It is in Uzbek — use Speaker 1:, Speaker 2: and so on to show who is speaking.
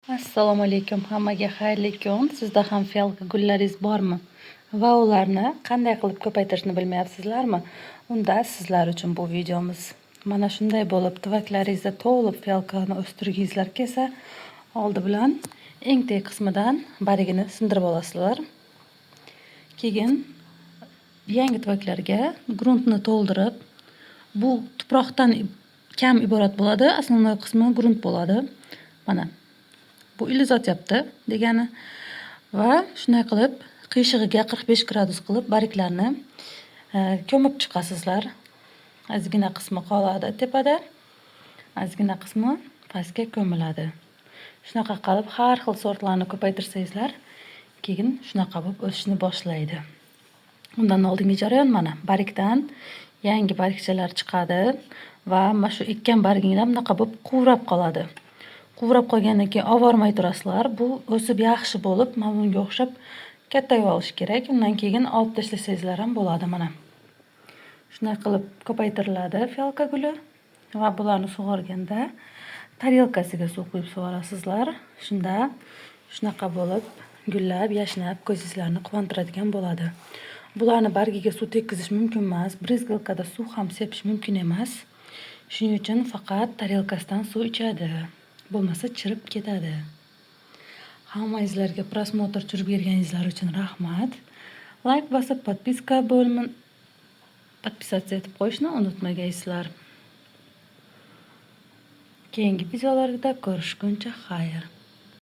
Speaker 1: Assalomu alaykum, hammaga xayrli kun. Sizda ham fialka gullaringiz bormi? Va ularni qanday qilib ko'paytirishni bilmayapsizlarmi? Unda sizlar uchun bu videomiz. Mana shunday bo'lib, tuvaklaringizda to'lib fialkani o'stirgingizlar kelsa, oldi bilan eng teg qismidan barigini sindirib olasizlar. Keyin yangi tuvaklarga gruntni to'ldirib, bu tuproqdan kam iborat bo'ladi, asosiy qismi grunt bo'ladi. Mana bu ilizotyapti degani va shunday qilib qiyshig'iga 45 gradus qilib barglarni ko'mib chiqasizlar. Ozgina qismi qoladi tepada, ozgina qismi pastga ko'miladi. Shunaqa qilib har xil sortlarni ko'paytirsangizlar, keyin shunaqa bo'lib o'sishni boshlaydi. Undan oldingi jarayon mana bargdan yangi bargchalar chiqadi va mana shu ekkan barginglar bunaqa bo'lib quvrab qoladi. Quvrab qolgandan keyin ovormay turasizlar. Bu o'sib yaxshi bo'lib, mana bunga o'xshab kattayib olish kerak. Undan keyin olib tashlasangizlar ham bo'ladi mana. Shunday qilib ko'paytiriladi fialka guli va bularni sug'organda tarelkasiga suv quyib sug'orasizlar. Shunda shunaqa bo'lib gullab, yashnab, ko'zingizlarni quvontiradigan bo'ladi. Bularni bargiga suv tekkizish mumkin emas, brizgalkada suv ham sepish mumkin emas. Shuning uchun faqat tarelkasidan suv ichadi. Bo'lmasa chirib ketadi. Hammangizlarga prosmotr tushirib berganingizlar uchun rahmat. Like bosib, podpiska bo'lmin podpisatsiya etib qo'yishni unutmagaysizlar. Keyingi videolarda ko'rishguncha xayr.